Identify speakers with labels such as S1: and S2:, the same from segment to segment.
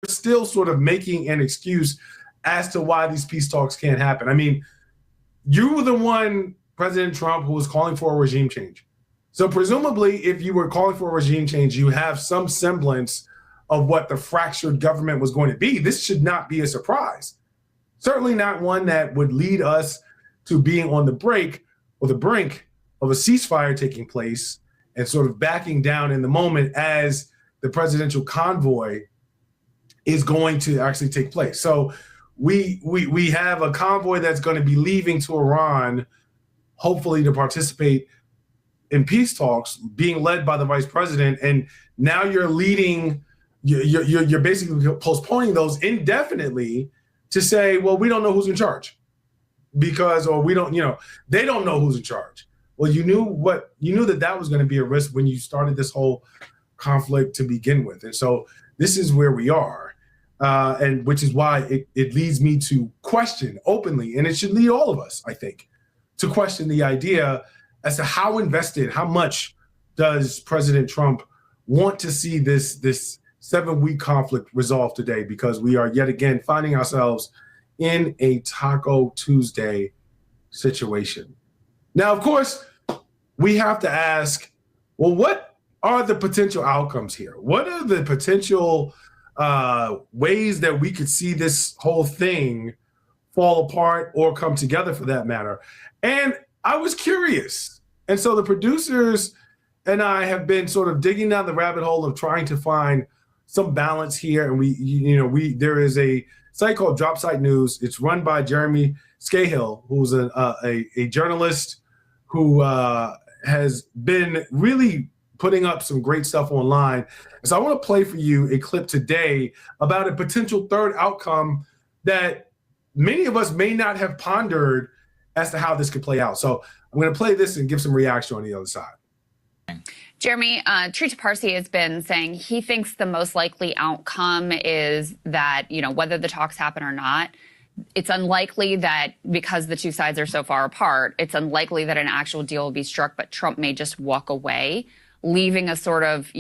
S1: still sort of making an excuse as to why these peace talks can't happen. I mean, you were the one, President Trump, who was calling for a regime change. So presumably, if you were calling for a regime change, you have some semblance of what the fractured government was going to be. This should not be a surprise. Certainly not one that would lead us to being on the brink of a ceasefire taking place and sort of backing down in the moment as the presidential convoy is going to actually take place. So we have a convoy that's going to be leaving to Iran, hopefully to participate in peace talks, being led by the vice president. And now you're basically postponing those indefinitely to say, well, we don't know who's in charge or we don't, they don't know who's in charge. Well, you knew that was going to be a risk when you started this whole conflict to begin with. And so this is where we are. And which is why it leads me to question openly, and it should lead all of us, I think, to question the idea as to how much does President Trump want to see this 7-week conflict resolved today, because we are yet again finding ourselves in a Taco Tuesday situation. Now, of course, we have to ask, well, what are the potential outcomes here? What are the potential ways that we could see this whole thing fall apart or come together, for that matter? And I was curious. And so the producers and I have been sort of digging down the rabbit hole of trying to find some balance here. And there is a site called Dropsite News. It's run by Jeremy Scahill, who's a journalist who has been really putting up some great stuff online. So I want to play for you a clip today about a potential third outcome that many of us may not have pondered as to how this could play out. So I'm going to play this and give some reaction on the other side.
S2: Jeremy, Trita Parsi has been saying he thinks the most likely outcome is that, whether the talks happen or not, it's unlikely that, because the two sides are so far apart, it's unlikely that an actual deal will be struck, but Trump may just walk away, leaving a sort of,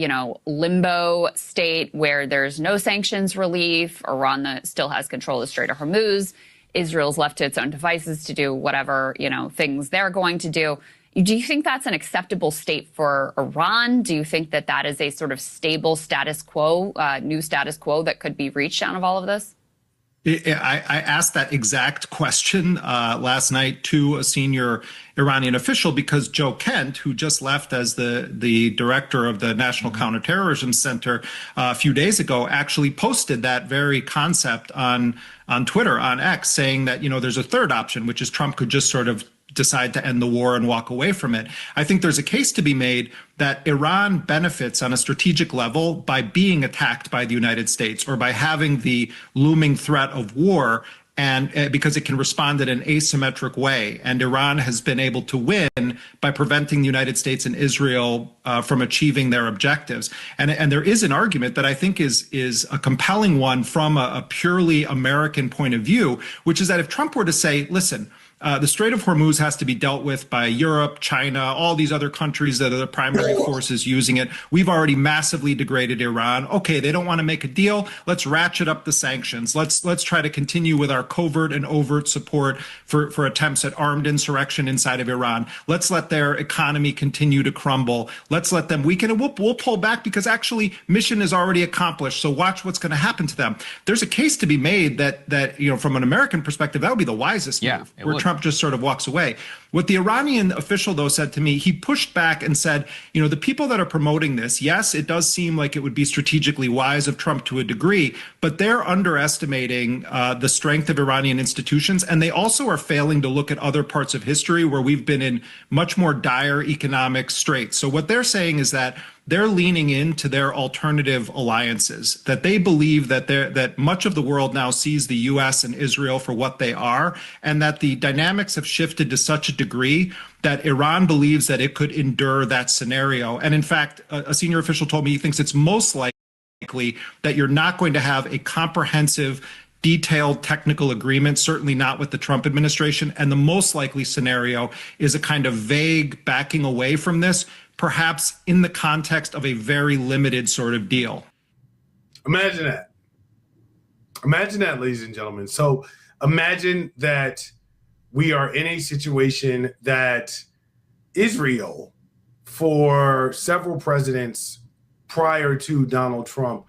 S2: limbo state where there's no sanctions relief. Iran still has control of the Strait of Hormuz. Israel's left to its own devices to do whatever, things they're going to do. Do you think that's an acceptable state for Iran? Do you think that that is a sort of stable status quo, new status quo that could be reached out of all of this?
S3: I asked that exact question last night to a senior Iranian official, because Joe Kent, who just left as the director of the National Counterterrorism Center a few days ago, actually posted that very concept on Twitter, on X, saying that, there's a third option, which is Trump could just sort of decide to end the war and walk away from it. I think there's a case to be made that Iran benefits on a strategic level by being attacked by the United States, or by having the looming threat of war, and because it can respond in an asymmetric way. And Iran has been able to win by preventing the United States and Israel from achieving their objectives. And there is an argument that I think is a compelling one from a purely American point of view, which is that if Trump were to say, listen, the Strait of Hormuz has to be dealt with by Europe, China, all these other countries that are the primary forces using it. We've already massively degraded Iran. Okay, they don't want to make a deal. Let's ratchet up the sanctions. Let's try to continue with our covert and overt support for attempts at armed insurrection inside of Iran. Let's let their economy continue to crumble. Let's let them weaken, and we'll pull back, because actually mission is already accomplished. So watch what's going to happen to them. There's a case to be made that from an American perspective, that would be the wisest move. Trump just sort of walks away. What the Iranian official, though, said to me, he pushed back and said, the people that are promoting this, yes, it does seem like it would be strategically wise of Trump to a degree, but they're underestimating the strength of Iranian institutions. And they also are failing to look at other parts of history where we've been in much more dire economic straits. So what they're saying is that they're leaning into their alternative alliances, that they believe that much of the world now sees the U.S. and Israel for what they are, and that the dynamics have shifted to such a degree that Iran believes that it could endure that scenario. And in fact, a senior official told me he thinks it's most likely that you're not going to have a comprehensive, detailed technical agreement, certainly not with the Trump administration. And the most likely scenario is a kind of vague backing away from this, perhaps in the context of a very limited sort of deal.
S1: Imagine that. Imagine that, ladies and gentlemen. So imagine that we are in a situation that Israel, for several presidents prior to Donald Trump,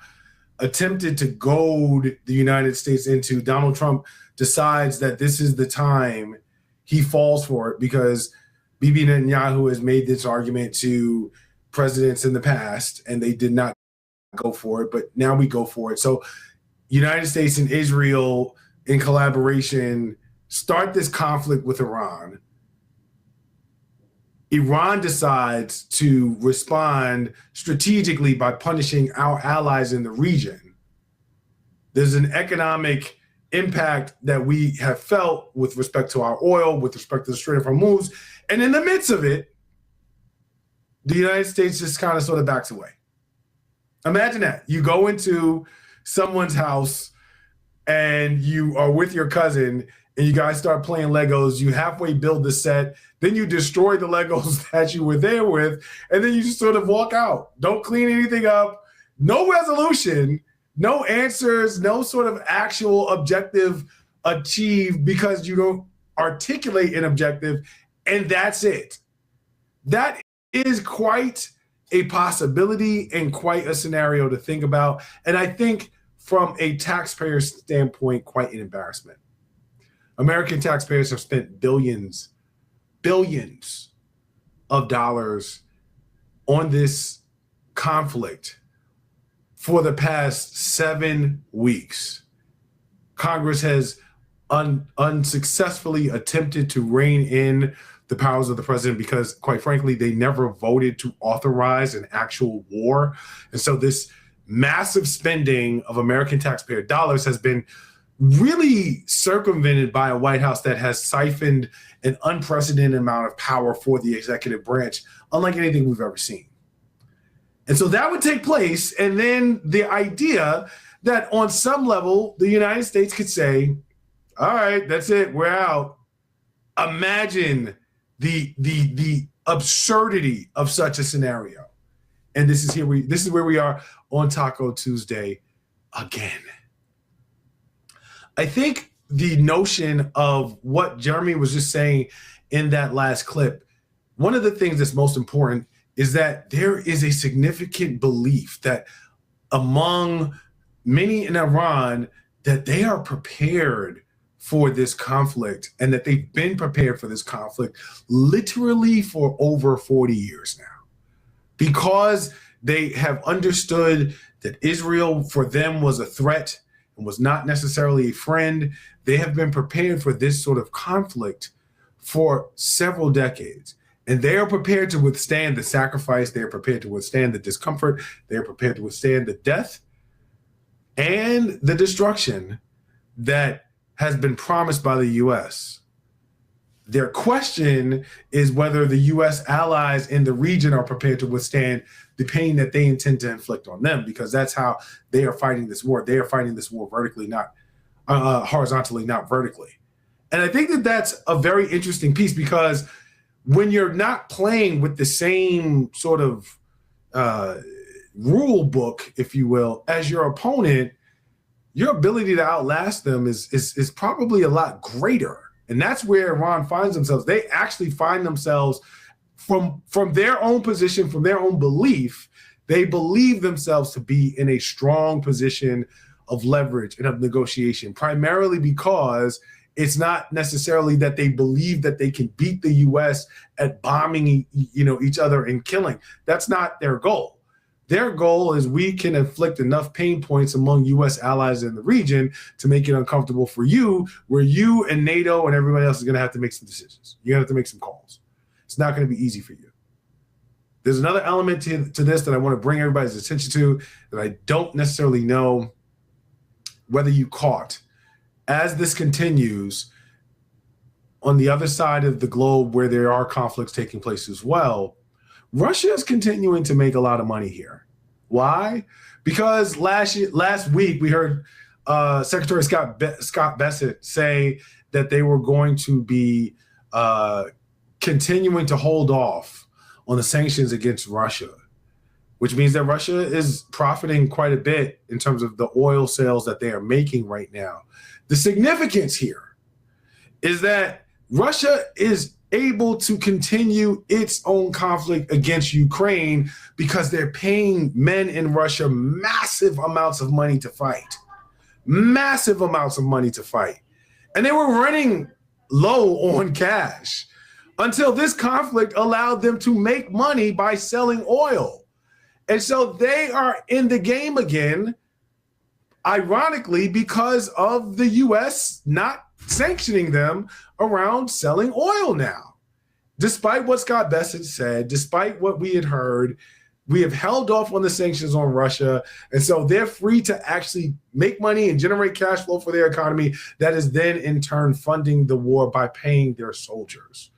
S1: attempted to goad the United States into. Donald Trump decides that this is the time. He falls for it because Bibi Netanyahu has made this argument to presidents in the past, and they did not go for it, but now we go for it. So United States and Israel, in collaboration, start this conflict with Iran. Iran decides to respond strategically by punishing our allies in the region. There's an economic impact that we have felt with respect to our oil, with respect to the Strait of Hormuz. And in the midst of it, the United States just kind of sort of backs away. Imagine that. You go into someone's house and you are with your cousin and you guys start playing Legos. You halfway build the set, then you destroy the Legos that you were there with, and then you just sort of walk out. Don't clean anything up. No resolution, no answers, no sort of actual objective achieved because you don't articulate an objective, and that's it. That is quite a possibility and quite a scenario to think about. And I think from a taxpayer standpoint, quite an embarrassment. American taxpayers have spent billions of dollars on this conflict for the past 7 weeks. Congress has unsuccessfully attempted to rein in the powers of the president because, quite frankly, they never voted to authorize an actual war. And so this massive spending of American taxpayer dollars has been really circumvented by a White House that has siphoned an unprecedented amount of power for the executive branch, unlike anything we've ever seen. And so that would take place. And then the idea that on some level, the United States could say, all right, that's it, we're out. Imagine the absurdity of such a scenario. And this is where we are on Taco Tuesday again. I think the notion of what Jeremy was just saying in that last clip, one of the things that's most important is that there is a significant belief that among many in Iran that they are prepared for this conflict and that they've been prepared for this conflict literally for over 40 years now, because they have understood that Israel for them was a threat and was not necessarily a friend. They have been prepared for this sort of conflict for several decades. And they are prepared to withstand the sacrifice. They are prepared to withstand the discomfort. They are prepared to withstand the death and the destruction that has been promised by the U.S. Their question is whether the U.S. allies in the region are prepared to withstand the pain that they intend to inflict on them, because that's how they are fighting this war. They are fighting this war vertically, not horizontally, not vertically. And I think that that's a very interesting piece, because when you're not playing with the same sort of rule book, if you will, as your opponent, your ability to outlast them is probably a lot greater. And that's where Iran finds themselves. They actually find themselves from their own position, from their own belief, they believe themselves to be in a strong position of leverage and of negotiation, primarily because it's not necessarily that they believe that they can beat the U.S. at bombing, each other and killing. That's not their goal. Their goal is we can inflict enough pain points among U.S. allies in the region to make it uncomfortable for you, where you and NATO and everybody else is going to have to make some decisions. You're going to have to make some calls. It's not going to be easy for you. There's another element to this that I want to bring everybody's attention to that I don't necessarily know whether you caught. As this continues, on the other side of the globe where there are conflicts taking place as well, Russia is continuing to make a lot of money here. Why? Because last week we heard Secretary Scott Bessent say that they were going to be continuing to hold off on the sanctions against Russia. which means that Russia is profiting quite a bit in terms of the oil sales that they are making right now. The significance here is that Russia is able to continue its own conflict against Ukraine because they're paying men in Russia massive amounts of money to fight. Massive amounts of money to fight. And they were running low on cash until this conflict allowed them to make money by selling oil. And so they are in the game again, ironically, because of the US not sanctioning them around selling oil now. Despite what Scott Bessent said, despite what we had heard, we have held off on the sanctions on Russia. And so they're free to actually make money and generate cash flow for their economy that is then in turn funding the war by paying their soldiers.